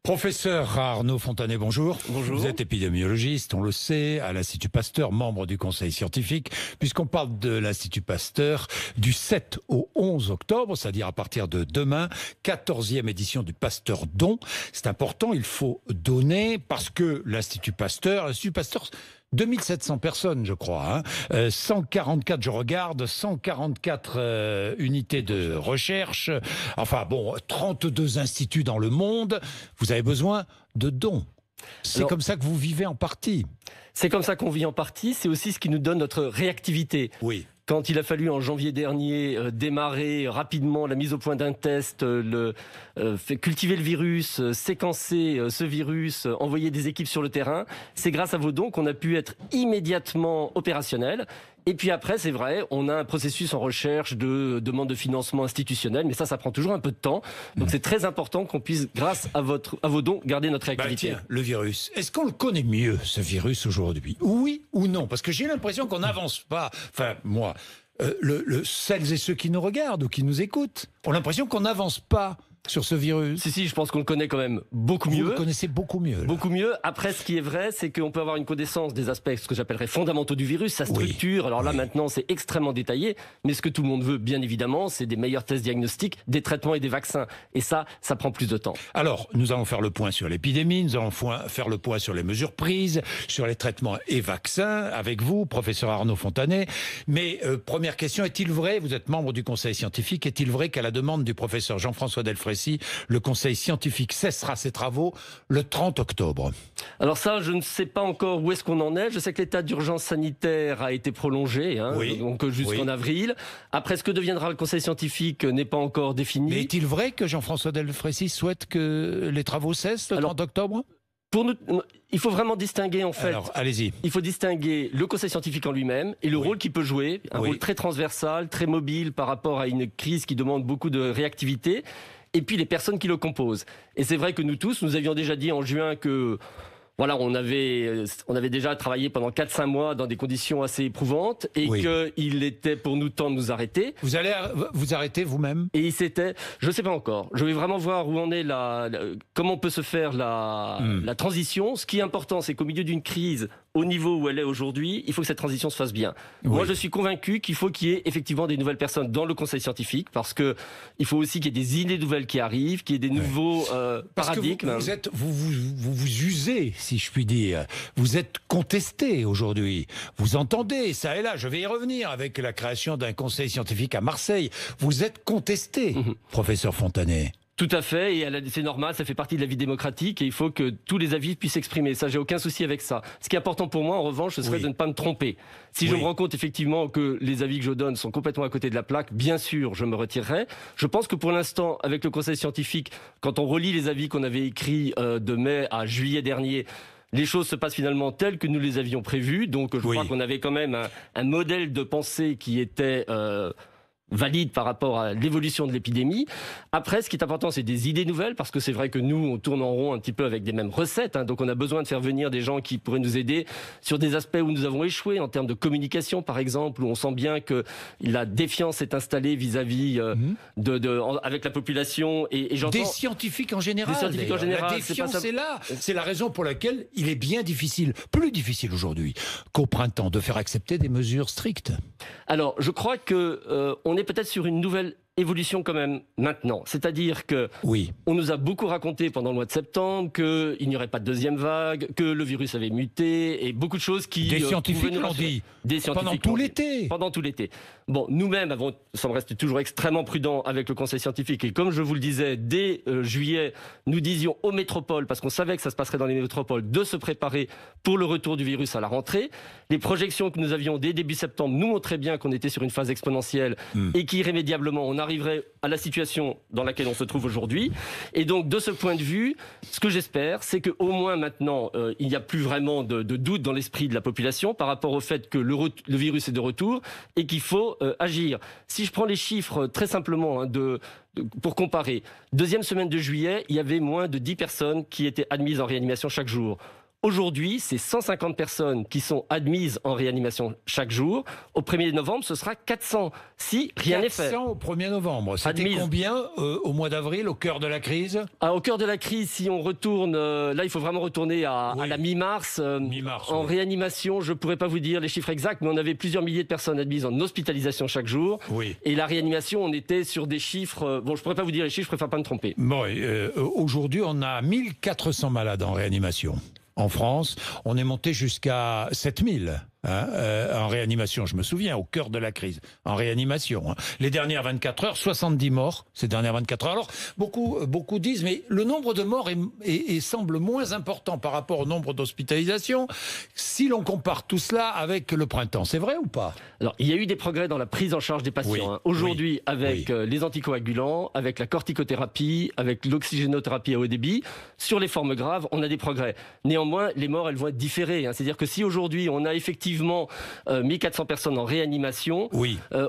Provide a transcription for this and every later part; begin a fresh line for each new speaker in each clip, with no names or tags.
Professeur Arnaud Fontanet, bonjour.
Bonjour.
Vous êtes épidémiologiste, on le sait, à l'Institut Pasteur, membre du conseil scientifique, puisqu'on parle de l'Institut Pasteur du 7 au 11 octobre, c'est-à-dire à partir de demain, 14e édition du Pasteur Don. C'est important, il faut donner, parce que l'Institut Pasteur, 2700 personnes, je crois, 144, je regarde, 144 unités de recherche, enfin bon, 32 instituts dans le monde. Vous avez besoin de dons. C'est comme ça que vous vivez en partie.
C'est comme ça qu'on vit en partie, c'est aussi ce qui nous donne notre réactivité.
Oui.
Quand il a fallu en janvier dernier démarrer rapidement la mise au point d'un test, cultiver le virus, séquencer ce virus, envoyer des équipes sur le terrain, c'est grâce à vos dons qu'on a pu être immédiatement opérationnel. Et puis après, c'est vrai, on a un processus en recherche de demande de financement institutionnel, mais ça prend toujours un peu de temps. Donc c'est très important qu'on puisse, grâce à vos dons, garder notre réactivité.
Tiens, le virus, est-ce qu'on le connaît mieux, ce virus, aujourd'hui? Oui ou non? Parce que j'ai l'impression qu'on n'avance pas, enfin moi, celles et ceux qui nous regardent ou qui nous écoutent ont l'impression qu'on n'avance pas sur ce virus.
Si, je pense qu'on le connaît quand même beaucoup mieux.
Vous le connaissez beaucoup mieux. Là.
Beaucoup mieux. Après, ce qui est vrai, c'est qu'on peut avoir une connaissance des aspects, ce que j'appellerais fondamentaux du virus, sa structure.
Oui.
Alors là, maintenant, c'est extrêmement détaillé. Mais ce que tout le monde veut, bien évidemment, c'est des meilleurs tests diagnostiques, des traitements et des vaccins. Et ça prend plus de temps. Alors,
nous allons faire le point sur l'épidémie, nous allons faire le point sur les mesures prises, sur les traitements et vaccins, avec vous, professeur Arnaud Fontanet. Mais première question, est-il vrai, vous êtes membre du conseil scientifique, est-il vrai qu'à la demande du professeur Jean-François Delfraissy, le conseil scientifique cessera ses travaux le 30 octobre?
Alors ça, je ne sais pas encore où est-ce qu'on en est. Je sais que l'état d'urgence sanitaire a été prolongé, donc jusqu'en avril. Après, ce que deviendra le conseil scientifique n'est pas encore défini.
Mais est-il vrai que Jean-François Delfraissy souhaite que les travaux cessent le 30 octobre?
Pour nous, il faut vraiment distinguer en fait.
Alors, allez-y.
Il faut distinguer le conseil scientifique en lui-même et le rôle qu'il peut jouer, un rôle très transversal, très mobile par rapport à une crise qui demande beaucoup de réactivité. Et puis les personnes qui le composent. Et c'est vrai que nous tous, nous avions déjà dit en juin que voilà, on avait déjà travaillé pendant 4-5 mois dans des conditions assez éprouvantes et qu'il était pour nous temps de nous arrêter.
Vous allez vous arrêter vous-même?
Et je ne sais pas encore. Je vais vraiment voir où on est comment peut se faire la transition. Ce qui est important, c'est qu'au milieu d'une crise, au niveau où elle est aujourd'hui, il faut que cette transition se fasse bien. Moi, je suis convaincu qu'il faut qu'il y ait effectivement des nouvelles personnes dans le conseil scientifique, parce que il faut aussi qu'il y ait des idées nouvelles qui arrivent, qu'il y ait des nouveaux paradigmes.
Parce que vous usez, si je puis dire. Vous êtes contesté aujourd'hui. Vous entendez ça et là. Je vais y revenir avec la création d'un conseil scientifique à Marseille. Vous êtes contesté, professeur Fontanet.
Tout à fait, et c'est normal, ça fait partie de la vie démocratique et il faut que tous les avis puissent s'exprimer. Ça, j'ai aucun souci avec ça. Ce qui est important pour moi, en revanche, ce serait de ne pas me tromper. Si je me rends compte effectivement que les avis que je donne sont complètement à côté de la plaque, bien sûr, je me retirerai. Je pense que pour l'instant, avec le conseil scientifique, quand on relit les avis qu'on avait écrits de mai à juillet dernier, les choses se passent finalement telles que nous les avions prévues. Donc je crois qu'on avait quand même un modèle de pensée qui était valide par rapport à l'évolution de l'épidémie. Après, ce qui est important, c'est des idées nouvelles, parce que c'est vrai que nous, on tourne en rond un petit peu avec des mêmes recettes, donc on a besoin de faire venir des gens qui pourraient nous aider sur des aspects où nous avons échoué, en termes de communication, par exemple, où on sent bien que la défiance est installée vis-à-vis avec la population, et j'entends...
Des scientifiques en général.
Des scientifiques en général.
La défiance est là. C'est la raison pour laquelle il est bien difficile, plus difficile aujourd'hui qu'au printemps, de faire accepter des mesures strictes.
Alors, je crois que on est peut-être sur une nouvelle évolution quand même maintenant. C'est-à-dire que on nous a beaucoup raconté pendant le mois de septembre qu'il n'y aurait pas de deuxième vague, que le virus avait muté et beaucoup de choses qui...
Des scientifiques l'ont dit. Pendant tout l'été.
Pendant tout l'été. Bon, nous-mêmes sommes restés toujours extrêmement prudents avec le conseil scientifique et comme je vous le disais, dès juillet, nous disions aux métropoles, parce qu'on savait que ça se passerait dans les métropoles, de se préparer pour le retour du virus à la rentrée. Les projections que nous avions dès début septembre nous montraient bien qu'on était sur une phase exponentielle et qu'irrémédiablement on arriverait à la situation dans laquelle on se trouve aujourd'hui. Et donc, de ce point de vue, ce que j'espère, c'est qu'au moins maintenant, il n'y a plus vraiment de doute dans l'esprit de la population par rapport au fait que le virus est de retour et qu'il faut agir. Si je prends les chiffres très simplement pour comparer, deuxième semaine de juillet, il y avait moins de 10 personnes qui étaient admises en réanimation chaque jour. Aujourd'hui, c'est 150 personnes qui sont admises en réanimation chaque jour. Au 1er novembre, ce sera 400 si rien n'est fait.
400 au 1er novembre. C'était combien au mois d'avril, au cœur de la crise?
Au cœur de la crise, si on retourne, là il faut vraiment retourner à la mi-mars. En réanimation, je ne pourrais pas vous dire les chiffres exacts, mais on avait plusieurs milliers de personnes admises en hospitalisation chaque jour.
Oui.
Et la réanimation, on était sur des chiffres... bon, je ne pourrais pas vous dire les chiffres, je préfère pas me tromper.
Bon, aujourd'hui, on a 1400 malades en réanimation. En France, on est monté jusqu'à 7000 en réanimation, je me souviens, au cœur de la crise, en réanimation. Les dernières 24 heures, 70 morts, ces dernières 24 heures. Alors, beaucoup disent, mais le nombre de morts semble moins important par rapport au nombre d'hospitalisations si l'on compare tout cela avec le printemps. C'est vrai ou pas?
Alors, il y a eu des progrès dans la prise en charge des patients. Aujourd'hui, avec les anticoagulants, avec la corticothérapie, avec l'oxygénothérapie à haut débit, sur les formes graves, on a des progrès. Néanmoins, les morts, elles vont être différées. C'est-à-dire que si aujourd'hui, on a effectivement 1400 personnes en réanimation,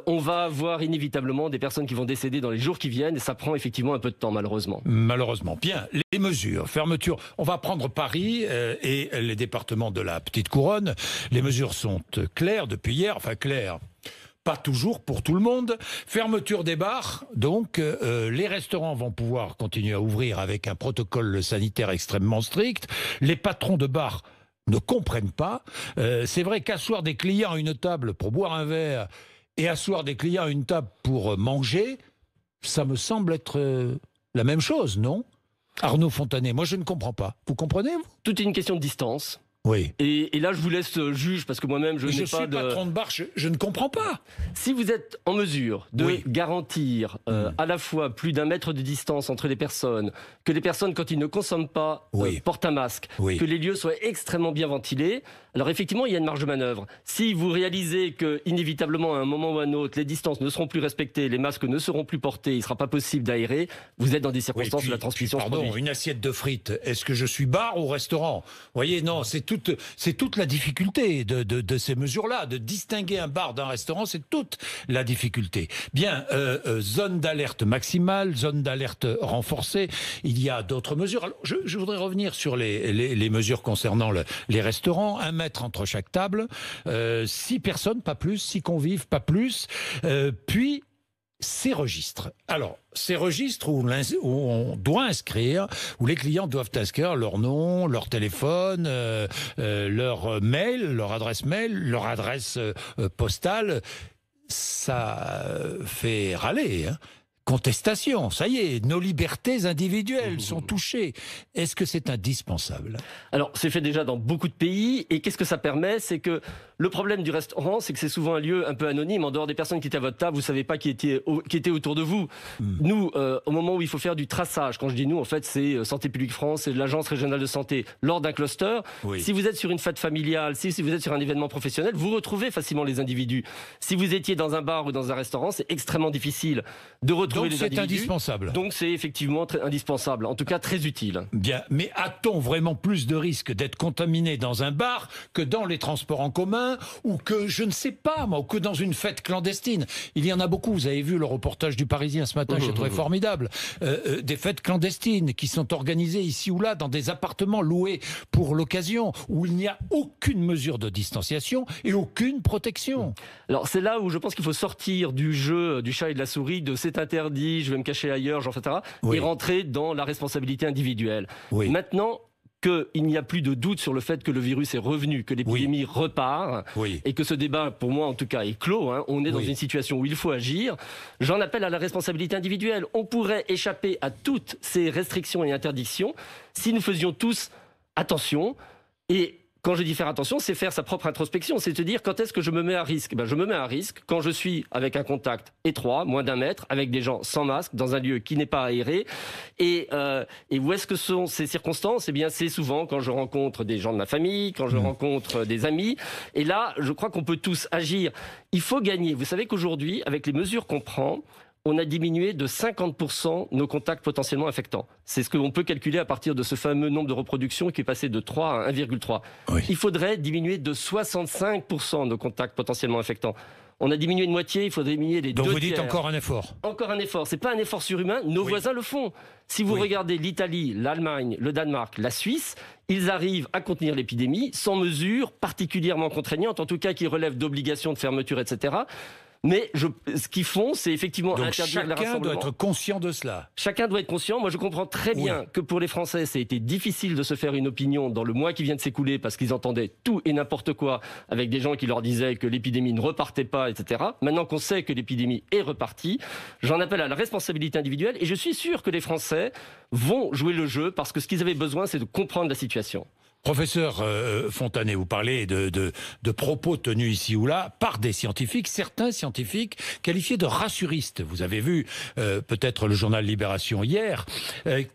on va avoir inévitablement des personnes qui vont décéder dans les jours qui viennent et ça prend effectivement un peu de temps malheureusement.
Malheureusement. Bien, les mesures, fermeture. On va prendre Paris et les départements de la Petite Couronne. Les mesures sont claires depuis hier, enfin claires. Pas toujours pour tout le monde. Fermeture des bars, donc les restaurants vont pouvoir continuer à ouvrir avec un protocole sanitaire extrêmement strict. Les patrons de bars ne comprennent pas. C'est vrai qu'asseoir des clients à une table pour boire un verre et asseoir des clients à une table pour manger, ça me semble être la même chose, non? Arnaud Fontanet, moi je ne comprends pas. Vous comprenez, vous?
Tout est une question de distance.
Oui.
Et là, je vous laisse juge parce que moi-même, je n'ai pas de...
Je suis patron de bar, je ne comprends pas.
Si vous êtes en mesure de garantir à la fois plus d'1 mètre de distance entre les personnes, que les personnes, quand ils ne consomment pas, portent un masque, que les lieux soient extrêmement bien ventilés, alors effectivement, il y a une marge de manœuvre. Si vous réalisez que, inévitablement, à un moment ou à un autre, les distances ne seront plus respectées, les masques ne seront plus portés, il ne sera pas possible d'aérer, vous êtes dans des circonstances où la transmission se produit.
Une assiette de frites, est-ce que je suis bar ou restaurant? Vous voyez, non, c'est toute la difficulté de ces mesures-là. De distinguer un bar d'un restaurant, c'est toute la difficulté. Bien, zone d'alerte maximale, zone d'alerte renforcée. Il y a d'autres mesures. Alors, je voudrais revenir sur les mesures concernant les restaurants. 1 mètre entre chaque table. 6 personnes, pas plus. 6 convives, pas plus. Puis... ces registres. Alors, ces registres où on doit inscrire, où les clients doivent inscrire leur nom, leur téléphone, leur mail, leur adresse mail, leur adresse postale, ça fait râler, hein. Contestation, ça y est, nos libertés individuelles sont touchées. Est-ce que c'est indispensable?
Alors, c'est fait déjà dans beaucoup de pays. Et qu'est-ce que ça permet? C'est que le problème du restaurant, c'est que c'est souvent un lieu un peu anonyme. En dehors des personnes qui étaient à votre table, vous ne savez pas qui était autour de vous. Nous, au moment où il faut faire du traçage, quand je dis nous, en fait, c'est Santé publique France, c'est l'Agence régionale de santé. Lors d'un cluster, si vous êtes sur une fête familiale, si vous êtes sur un événement professionnel, vous retrouvez facilement les individus. Si vous étiez dans un bar ou dans un restaurant, c'est extrêmement difficile de retrouver les individus.
Donc c'est indispensable.
Donc c'est effectivement indispensable, en tout cas très utile.
Bien, mais a-t-on vraiment plus de risques d'être contaminé dans un bar que dans les transports en commun ou que, je ne sais pas moi, ou que dans une fête clandestine? Il y en a beaucoup, vous avez vu le reportage du Parisien ce matin, j'ai trouvé formidable. Des fêtes clandestines qui sont organisées ici ou là dans des appartements loués pour l'occasion, où il n'y a aucune mesure de distanciation et aucune protection.
Alors c'est là où je pense qu'il faut sortir du jeu du chat et de la souris, de c'est interdit, je vais me cacher ailleurs, etc. Et rentrer dans la responsabilité individuelle. Maintenant qu'il n'y a plus de doute sur le fait que le virus est revenu, que l'épidémie repart, et que ce débat, pour moi en tout cas, est clos. On est dans une situation où il faut agir. J'en appelle à la responsabilité individuelle. On pourrait échapper à toutes ces restrictions et interdictions si nous faisions tous attention. Et quand je dis faire attention, c'est faire sa propre introspection, c'est se dire quand est-ce que je me mets à risque. Je me mets à risque quand je suis avec un contact étroit, moins d'1 mètre, avec des gens sans masque, dans un lieu qui n'est pas aéré. Et où est-ce que sont ces circonstances? Eh bien, c'est souvent quand je rencontre des gens de ma famille, quand je rencontre des amis. Et là, je crois qu'on peut tous agir. Il faut gagner. Vous savez qu'aujourd'hui, avec les mesures qu'on prend, on a diminué de 50% nos contacts potentiellement infectants. C'est ce que l'on peut calculer à partir de ce fameux nombre de reproductions qui est passé de 3 à 1,3. Oui. Il faudrait diminuer de 65% nos contacts potentiellement infectants. On a diminué de moitié, il faudrait diminuer les 2 tiers.
Donc vous dites encore un effort.
Encore un effort. C'est pas un effort surhumain, nos voisins le font. Si vous regardez l'Italie, l'Allemagne, le Danemark, la Suisse, ils arrivent à contenir l'épidémie sans mesures particulièrement contraignantes, en tout cas qui relèvent d'obligations de fermeture, etc. Mais ce qu'ils font, c'est effectivement interdire les rassemblements.
Chacun doit être conscient de cela.
Chacun doit être conscient. Moi, je comprends très bien que pour les Français, ça a été difficile de se faire une opinion dans le mois qui vient de s'écouler parce qu'ils entendaient tout et n'importe quoi avec des gens qui leur disaient que l'épidémie ne repartait pas, etc. Maintenant qu'on sait que l'épidémie est repartie, j'en appelle à la responsabilité individuelle et je suis sûr que les Français vont jouer le jeu parce que ce qu'ils avaient besoin, c'est de comprendre la situation.
Professeur Fontanet, vous parlez de propos tenus ici ou là par des scientifiques, certains scientifiques qualifiés de rassuristes. Vous avez vu peut-être le journal Libération hier,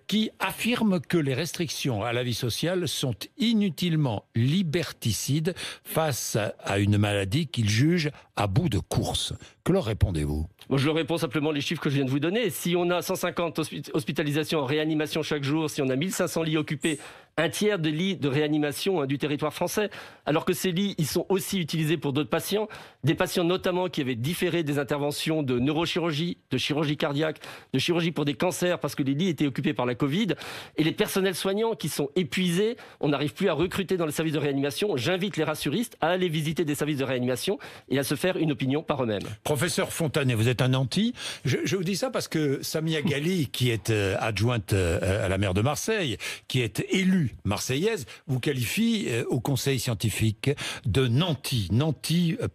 qui affirme que les restrictions à la vie sociale sont inutilement liberticides face à une maladie qu'ils jugent à bout de course. Que leur répondez-vous ?
Moi, je leur réponds simplement les chiffres que je viens de vous donner. Si on a 150 hospitalisations en réanimation chaque jour, si on a 1500 lits occupés, un tiers des lits de réanimation du territoire français, alors que ces lits, ils sont aussi utilisés pour d'autres patients, des patients notamment qui avaient différé des interventions de neurochirurgie, de chirurgie cardiaque, de chirurgie pour des cancers, parce que les lits étaient occupés par la Covid, et les personnels soignants qui sont épuisés, on n'arrive plus à recruter dans les services de réanimation. J'invite les rassuristes à aller visiter des services de réanimation et à se faire une opinion par eux-mêmes.
Professeur Fontanet, vous êtes un anti. Je vous dis ça parce que Samia Ghali, qui est adjointe à la maire de Marseille, qui est élue marseillaise, vous qualifie au conseil scientifique de nanti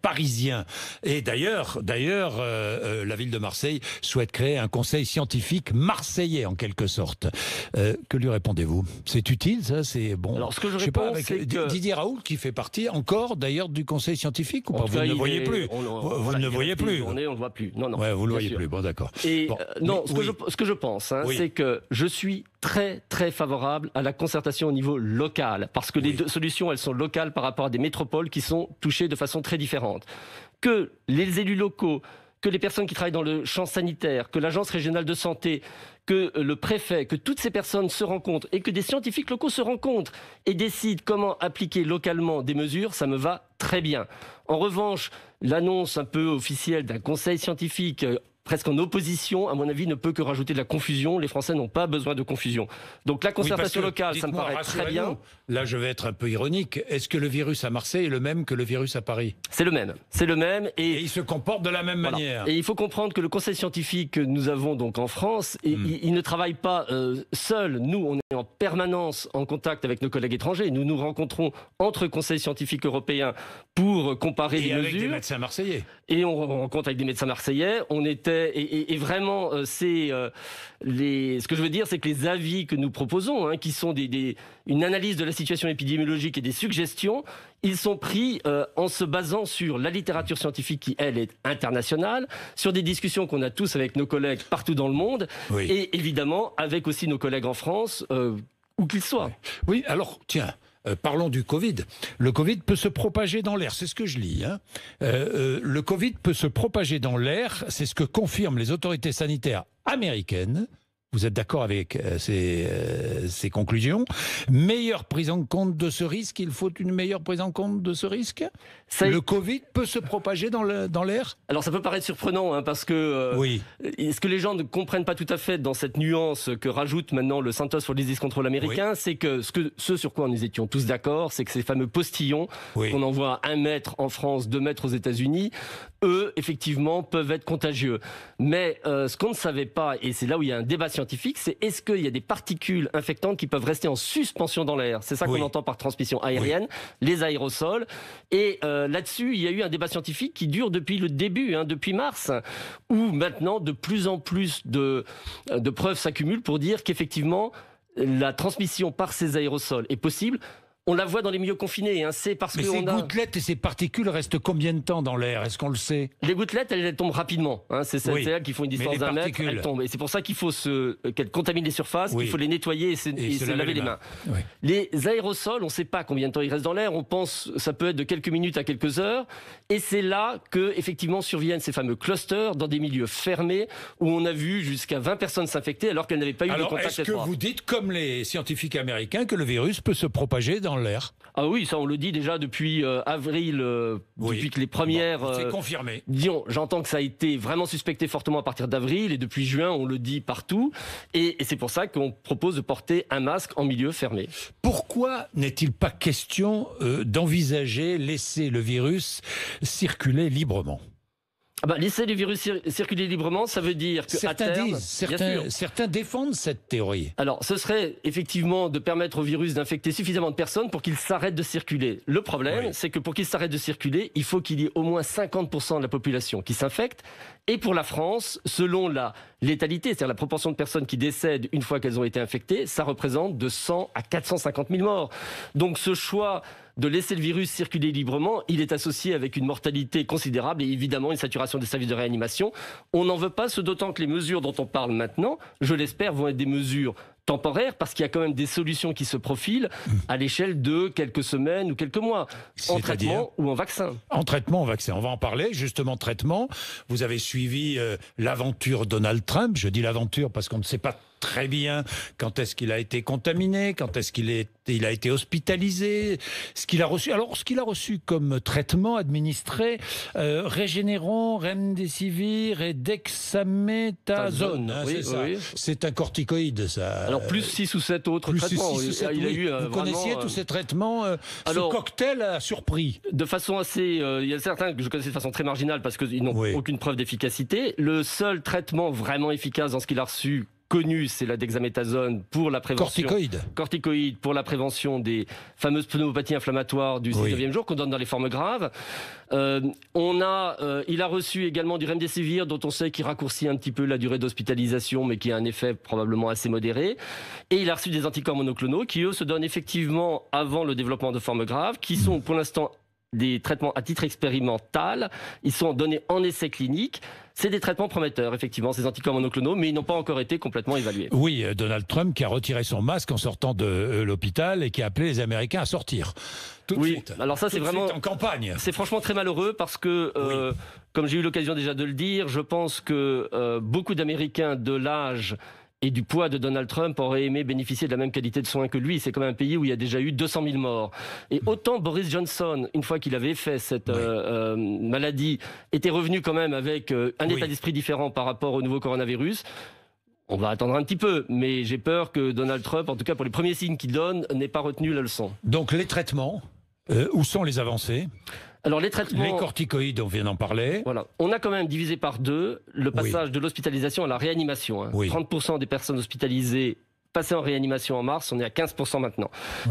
parisien. Et d'ailleurs, la ville de Marseille souhaite créer un conseil scientifique marseillais en quelque sorte. Que lui répondez-vous ? C'est utile, ça ? C'est bon.
Alors, ce que je réponds, c'est que
Didier Raoult, qui fait partie encore d'ailleurs du conseil scientifique, ou pas ? Vous ne le voyez plus. Vous ne le voyez plus.
On ne le voit plus. Non.
Ouais, vous ne le voyez plus. Bon, d'accord.
Et ce que je pense, c'est que je suis très très favorable à la concertation au niveau local, parce que les deux solutions, elles sont locales par rapport à des métropoles qui sont touchées de façon très différente. Que les élus locaux, que les personnes qui travaillent dans le champ sanitaire, que l'agence régionale de santé, que le préfet, que toutes ces personnes se rencontrent et que des scientifiques locaux se rencontrent et décident comment appliquer localement des mesures, ça me va très bien. En revanche, l'annonce un peu officielle d'un conseil scientifique presque en opposition, à mon avis, ne peut que rajouter de la confusion. Les Français n'ont pas besoin de confusion. Donc la concertation locale, ça me paraît très bien.
Là, je vais être un peu ironique. Est-ce que le virus à Marseille est le même que le virus à Paris ?
C'est le même. C'est le même.
Et il se comporte de la même manière.
Et il faut comprendre que le conseil scientifique que nous avons donc en France, il ne travaille pas seul. Nous, on est en permanence en contact avec nos collègues étrangers. Nous nous rencontrons entre conseils scientifiques européens pour comparer les mesures. Et avec
des médecins marseillais.
Et on rencontre avec des médecins marseillais. On était et vraiment, ce que je veux dire, c'est que les avis que nous proposons, qui sont une analyse de la situation épidémiologique et des suggestions, ils sont pris en se basant sur la littérature scientifique qui, elle, est internationale, sur des discussions qu'on a tous avec nos collègues partout dans le monde, et évidemment avec aussi nos collègues en France, où qu'ils soient.
Oui, alors, tiens... parlons du Covid. Le Covid peut se propager dans l'air, c'est ce que je lis. Le Covid peut se propager dans l'air, c'est ce que confirment les autorités sanitaires américaines. Vous êtes d'accord avec ces conclusions ? Meilleure prise en compte de ce risque, il faut une meilleure prise en compte de ce risque ? Le Covid peut se propager dans l'air ? Alors
ça peut paraître surprenant, parce que ce que les gens ne comprennent pas tout à fait dans cette nuance que rajoute maintenant le Centers for Disease Control américain, c'est que ce sur quoi nous étions tous d'accord, c'est que ces fameux postillons qu'on envoie à 1 mètre en France, 2 mètres aux États-Unis, eux, effectivement, peuvent être contagieux. Mais ce qu'on ne savait pas, et c'est là où il y a un débat scientifique, c'est est-ce qu'il y a des particules infectantes qui peuvent rester en suspension dans l'air ? C'est ça qu'on entend par transmission aérienne, les aérosols. Et là-dessus, il y a eu un débat scientifique qui dure depuis le début, depuis mars, où maintenant de plus en plus de preuves s'accumulent pour dire qu'effectivement, la transmission par ces aérosols est possible. On la voit dans les milieux confinés, hein. C'est parce que
ces gouttelettes et ces particules restent combien de temps dans l'air? Est-ce qu'on le sait?
Les gouttelettes, elles tombent rapidement, hein. C'est celles qui font une distance d'1 mètre, elles tombent. Et c'est pour ça qu'il faut qu'elles contaminent les surfaces, qu'il faut les nettoyer et se laver les mains. Oui. Les aérosols, on ne sait pas combien de temps ils restent dans l'air. On pense que ça peut être de quelques minutes à quelques heures. Et c'est là que effectivement surviennent ces fameux clusters dans des milieux fermés où on a vu jusqu'à 20 personnes s'infecter alors qu'elles n'avaient pas eu de contact étroit.
Est-ce que vous dites, comme les scientifiques américains, que le virus peut se propager dans l'air?
Ah oui, ça on le dit déjà depuis avril, depuis que les premières...
c'est confirmé.
Disons, j'entends que ça a été vraiment suspecté fortement à partir d'avril et depuis juin on le dit partout. Et c'est pour ça qu'on propose de porter un masque en milieu fermé.
Pourquoi n'est-il pas question d'envisager laisser le virus circuler librement?
Laisser les virus circuler librement, ça veut dire qu'à terme...
Certains défendent cette théorie.
Alors, ce serait effectivement de permettre au virus d'infecter suffisamment de personnes pour qu'il s'arrête de circuler. Le problème, c'est que pour qu'il s'arrête de circuler, il faut qu'il y ait au moins 50% de la population qui s'infecte. Et pour la France, selon la létalité, c'est-à-dire la proportion de personnes qui décèdent une fois qu'elles ont été infectées, ça représente de 100 à 450 000 morts. Donc ce choix de laisser le virus circuler librement, il est associé avec une mortalité considérable et évidemment une saturation des services de réanimation. On n'en veut pas, ce d'autant que les mesures dont on parle maintenant, je l'espère, vont être des mesures temporaires parce qu'il y a quand même des solutions qui se profilent à l'échelle de quelques semaines ou quelques mois, en traitement ou en vaccin.
En traitement, en vaccin. On va en parler, justement, traitement. Vous avez suivi l'aventure Donald Trump. Je dis l'aventure parce qu'on ne sait pas très bien quand est-ce qu'il a été contaminé, quand est-ce qu'il a été hospitalisé, ce qu'il a reçu. Alors, ce qu'il a reçu comme traitement administré, Régénéron, Remdesivir et Dexaméthasone. C'est un corticoïde, ça.
Alors, plus 6 ou 7 autres traitements.
Vous connaissiez tous ces traitements ce cocktail a surpris.
De façon assez... il y a certains que je connaissais de façon très marginale parce qu'ils n'ont aucune preuve d'efficacité. Le seul traitement vraiment efficace dans ce qu'il a reçu, connu, c'est la dexaméthasone pour la prévention... Corticoïde pour la prévention des fameuses pneumopathies inflammatoires du 19e jour qu'on donne dans les formes graves. Il a reçu également du remdesivir dont on sait qu'il raccourcit un petit peu la durée d'hospitalisation mais qui a un effet probablement assez modéré. Et il a reçu des anticorps monoclonaux qui eux se donnent effectivement avant le développement de formes graves, qui sont pour l'instant des traitements à titre expérimental. Ils sont donnés en essai clinique. C'est des traitements prometteurs, effectivement, ces anticorps monoclonaux, mais ils n'ont pas encore été complètement évalués.
Oui, Donald Trump qui a retiré son masque en sortant de l'hôpital et qui a appelé les Américains à sortir. Tout de suite.
Alors ça, c'est vraiment
en campagne.
C'est franchement très malheureux parce que, comme j'ai eu l'occasion déjà de le dire, je pense que beaucoup d'Américains de l'âge et du poids de Donald Trump aurait aimé bénéficier de la même qualité de soins que lui. C'est quand même un pays où il y a déjà eu 200 000 morts. Et autant Boris Johnson, une fois qu'il avait fait cette maladie, était revenu quand même avec un état d'esprit différent par rapport au nouveau coronavirus. On va attendre un petit peu, mais j'ai peur que Donald Trump, en tout cas pour les premiers signes qu'il donne, n'ait pas retenu la leçon.
Donc les traitements, où sont les avancées ?
Alors les traitements...
Les corticoïdes, on vient d'en parler.
Voilà. On a quand même divisé par 2 le passage de l'hospitalisation à la réanimation. 30% des personnes hospitalisées passées en réanimation en mars, on est à 15% maintenant.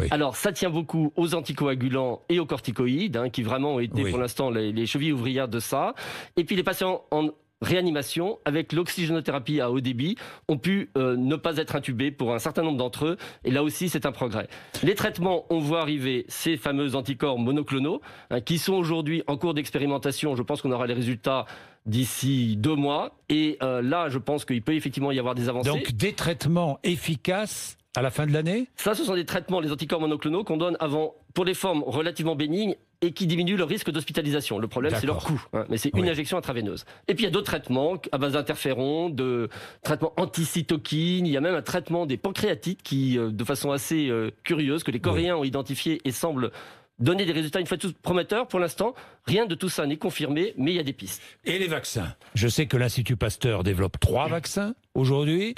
Alors ça tient beaucoup aux anticoagulants et aux corticoïdes, qui vraiment ont été pour l'instant les chevilles ouvrières de ça. Et puis les patients en réanimation, avec l'oxygénothérapie à haut débit, ont pu ne pas être intubés pour un certain nombre d'entre eux. Et là aussi, c'est un progrès. Les traitements, on voit arriver ces fameux anticorps monoclonaux, qui sont aujourd'hui en cours d'expérimentation. Je pense qu'on aura les résultats d'ici 2 mois. Et là, je pense qu'il peut effectivement y avoir des avancées.
Donc des traitements efficaces à la fin de l'année ?
Ça, ce sont des traitements, les anticorps monoclonaux, qu'on donne avant pour les formes relativement bénignes et qui diminuent le risque d'hospitalisation. Le problème, c'est leur coût. Mais c'est une injection intraveineuse. Et puis, il y a d'autres traitements à base d'interférons, de traitements anticytokines. Il y a même un traitement des pancréatites qui, de façon assez curieuse, que les Coréens ont identifié et semblent donner des résultats une fois de plus prometteurs. Pour l'instant, rien de tout ça n'est confirmé, mais il y a des pistes.
Et les vaccins ? Je sais que l'Institut Pasteur développe 3 vaccins aujourd'hui.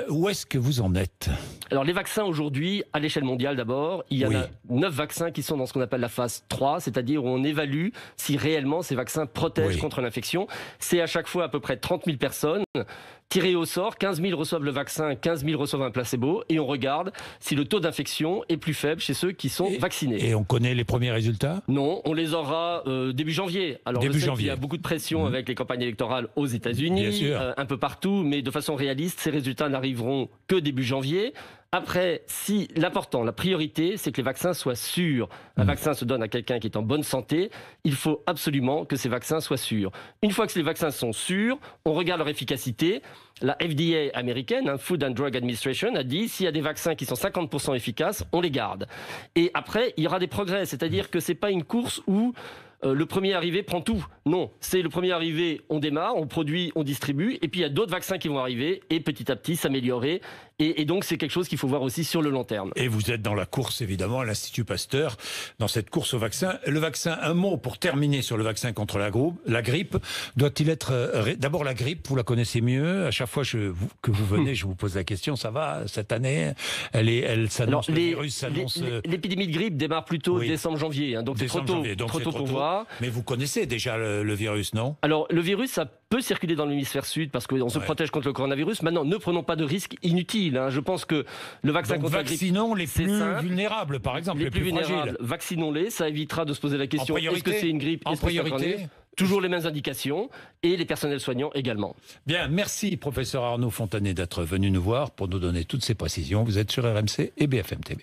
Où est-ce que vous en êtes ?
Alors les vaccins aujourd'hui, à l'échelle mondiale d'abord, il y en a 9 vaccins qui sont dans ce qu'on appelle la phase 3, c'est-à-dire où on évalue si réellement ces vaccins protègent contre l'infection. C'est à chaque fois à peu près 30 000 personnes tirées au sort, 15 000 reçoivent le vaccin, 15 000 reçoivent un placebo, et on regarde si le taux d'infection est plus faible chez ceux qui sont vaccinés.
Et on connaît les premiers résultats ?
Non, on les aura début janvier. Alors je sais qu'il y a beaucoup de pression avec les campagnes électorales aux États-Unis, un peu partout, mais de façon réaliste, ces résultats n'arriveront que début janvier. Après, si l'important, la priorité, c'est que les vaccins soient sûrs. Un vaccin se donne à quelqu'un qui est en bonne santé. Il faut absolument que ces vaccins soient sûrs. Une fois que ces vaccins sont sûrs, on regarde leur efficacité. La FDA américaine, Food and Drug Administration, a dit s'il y a des vaccins qui sont 50% efficaces, on les garde. Et après, il y aura des progrès. C'est-à-dire que c'est pas une course où le premier arrivé prend tout. Non, c'est le premier arrivé, on démarre, on produit, on distribue, et puis il y a d'autres vaccins qui vont arriver et petit à petit s'améliorer. Et donc c'est quelque chose qu'il faut voir aussi sur le long terme.
Et vous êtes dans la course évidemment à l'Institut Pasteur, dans cette course au vaccin. Le vaccin, un mot pour terminer sur le vaccin contre la grippe. Doit-il être d'abord la grippe, vous la connaissez mieux. À chaque fois que vous venez, je vous pose la question. Ça va cette année? Elle s'annonce. Le virus s'annonce.
L'épidémie de grippe démarre plutôt décembre-janvier, donc c'est trop tôt. Trop tôt pour voir.
Mais vous connaissez déjà le virus, non?
Alors le virus, ça peut circuler dans l'hémisphère sud parce qu'on se protège contre le coronavirus. Maintenant, ne prenons pas de risques inutiles. Je pense que le vaccin contre la grippe,
vaccinons les plus vulnérables, par exemple, les plus vulnérables.
Vaccinons-les, ça évitera de se poser la question est-ce que c'est une grippe?
En priorité.
Toujours les mêmes indications et les personnels soignants également.
Bien, merci professeur Arnaud Fontanet d'être venu nous voir pour nous donner toutes ces précisions. Vous êtes sur RMC et BFM TV.